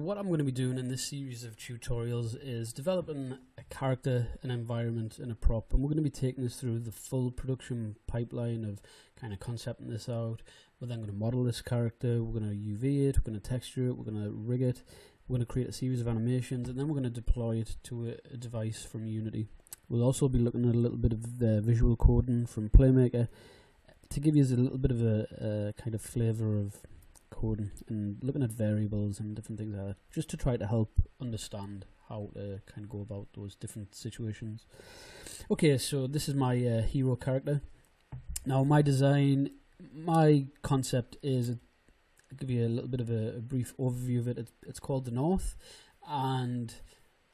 What I'm going to be doing in this series of tutorials is developing a character, an environment, and a prop, and we're going to be taking this through the full production pipeline of kind of concepting this out. We're then going to model this character, we're going to UV it, we're going to texture it, we're going to rig it, we're going to create a series of animations, and then we're going to deploy it to a device from Unity. We'll also be looking at a little bit of visual coding from Playmaker to give you a little bit of a kind of flavour of coding and looking at variables and different things like that, just to try to help understand how to kind of go about those different situations. Okay, so this is my hero character. Now my design, my concept is, I'll give you a little bit of a brief overview of it. It's called The North, and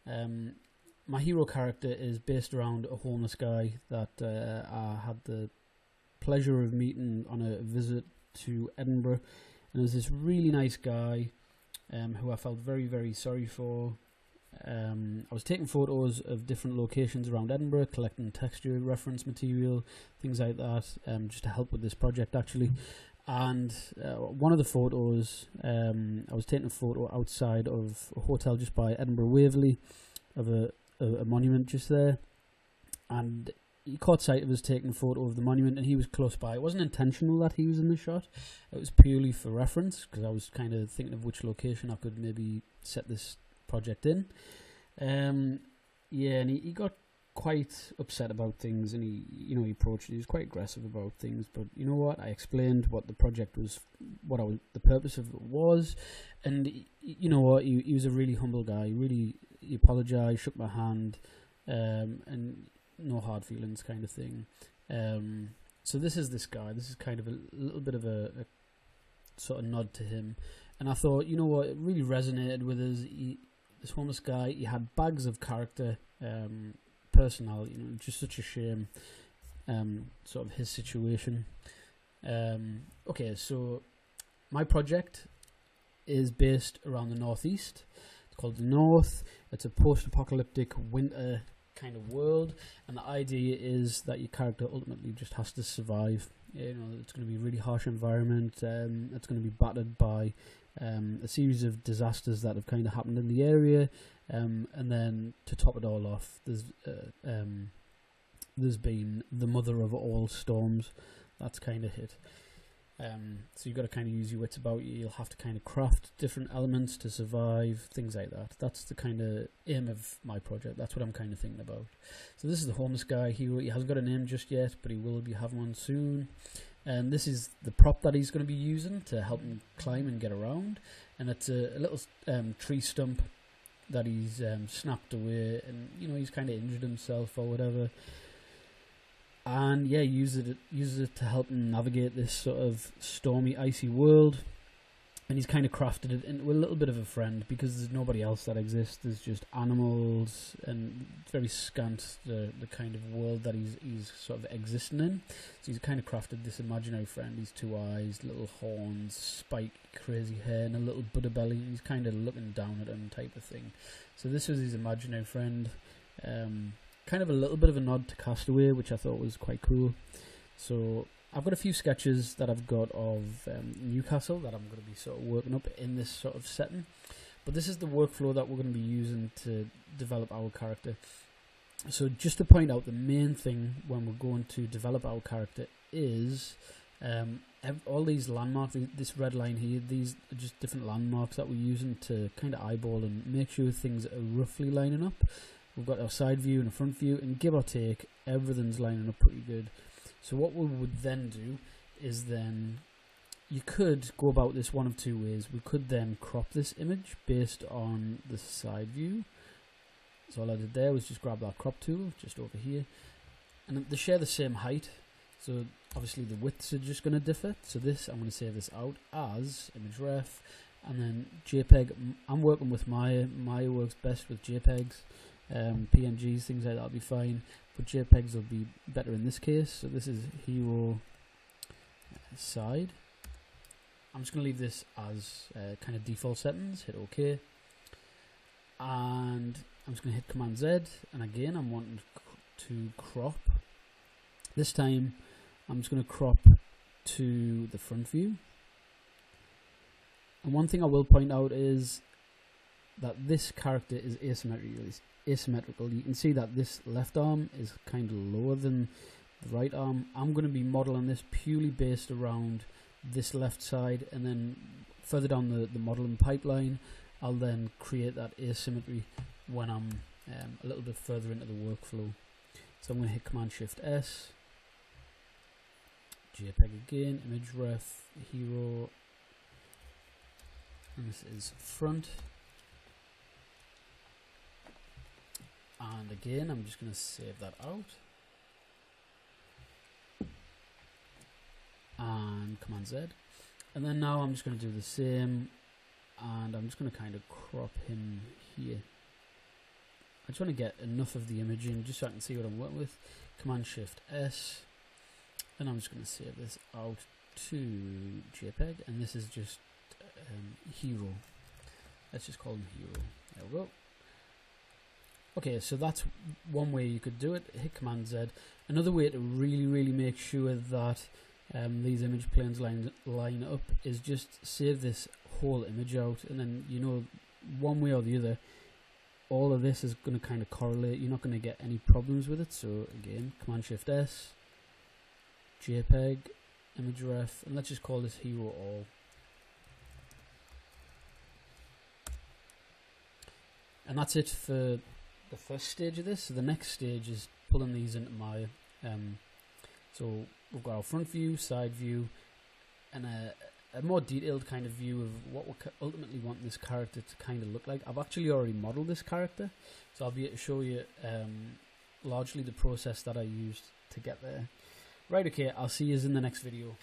my hero character is based around a homeless guy that I had the pleasure of meeting on a visit to Edinburgh. And there's this really nice guy who I felt very, very sorry for. I was taking photos of different locations around Edinburgh, collecting texture, reference material, things like that, just to help with this project actually. And one of the photos, I was taking a photo outside of a hotel just by Edinburgh Waverley, of a monument just there. And he caught sight of us taking a photo of the monument, and he was close by. It wasn't intentional that he was in the shot. It was purely for reference, because I was kind of thinking of which location I could maybe set this project in. Yeah, and he got quite upset about things, and he approached it. He was quite aggressive about things, but you know what? I explained what the project was, the purpose of it was, and you know what? He was a really humble guy. He apologized, shook my hand, and no hard feelings kind of thing. So this is this guy. This is kind of a little bit of a sort of nod to him. And I thought, you know what, it really resonated with us. This homeless guy, he had bags of character, personality, just such a shame, sort of his situation. Okay, so my project is based around the Northeast. It's called The North. It's a post-apocalyptic winter kind of world, and the idea is that your character ultimately just has to survive. It's going to be a really harsh environment. It's going to be battered by a series of disasters that have kind of happened in the area, and then to top it all off, there's been the mother of all storms that's kind of hit. So you've got to kind of use your wits about you. You'll have to kind of craft different elements to survive, things like that. That's the kind of aim of my project. That's what I'm kind of thinking about. So this is the homeless guy. He hasn't got a name just yet, but he will be having one soon. And this is the prop that he's going to be using to help him climb and get around. And it's a little tree stump that he's snapped away, and he's kind of injured himself or whatever. And yeah, uses it to help him navigate this sort of stormy, icy world. And he's kind of crafted it into a little bit of a friend, because there's nobody else that exists. There's just animals, and very scant the kind of world that he's sort of existing in. So he's kind of crafted this imaginary friend. He's two eyes, little horns, spiked crazy hair, and a little Buddha belly. He's kind of looking down at him type of thing. So this was his imaginary friend. Kind of a little bit of a nod to Castaway, which I thought was quite cool. So I've got a few sketches that I've got of Newcastle that I'm going to be sort of working up in this sort of setting. But this is the workflow that we're going to be using to develop our character. So just to point out, the main thing when we're going to develop our character is all these landmarks, this red line here, these are just different landmarks that we're using to kind of eyeball and make sure things are roughly lining up. We've got our side view and a front view, and give or take, everything's lining up pretty good. So what we would then do is you could go about this one of two ways. We could then crop this image based on the side view. So all I did there was just grab that crop tool just over here, and they share the same height. So obviously the widths are just going to differ. So this, I'm going to save this out as image ref, and then JPEG. I'm working with Maya. Maya works best with JPEGs. PNGs, things like that will be fine, but JPEGs will be better in this case. So this is hero side. I'm just going to leave this as kind of default settings, hit OK, and I'm just going to hit Command Z, and again I'm wanting to crop. This time I'm just going to crop to the front view. And one thing I will point out is that this character is asymmetrical. You can see that this left arm is kind of lower than the right arm. I'm going to be modeling this purely based around this left side, and then further down the modeling pipeline, I'll then create that asymmetry when I'm a little bit further into the workflow. So I'm going to hit Command Shift S, JPEG again, image ref, hero, and this is front. And again, I'm just going to save that out. And Command Z. And then now I'm just going to do the same, and I'm just going to kind of crop him here. I just want to get enough of the image in just so I can see what I'm working with. Command Shift S. And I'm just going to save this out to JPEG, and this is just hero. Let's just call him hero. There we go. Okay, so that's one way you could do it. Hit Command Z. Another way to really make sure that these image planes line up is just save this whole image out, and then, you know, one way or the other, all of this is going to kind of correlate. You're not going to get any problems with it. So again, Command Shift S, JPEG, image ref, and let's just call this hero all. And that's it for the first stage of this. So the next stage is pulling these into Maya. So we've got our front view, side view, and a more detailed kind of view of what we ultimately want this character to kind of look like. I've actually already modeled this character, so I'll be able to show you largely the process that I used to get there. Right, okay, I'll see you in the next video.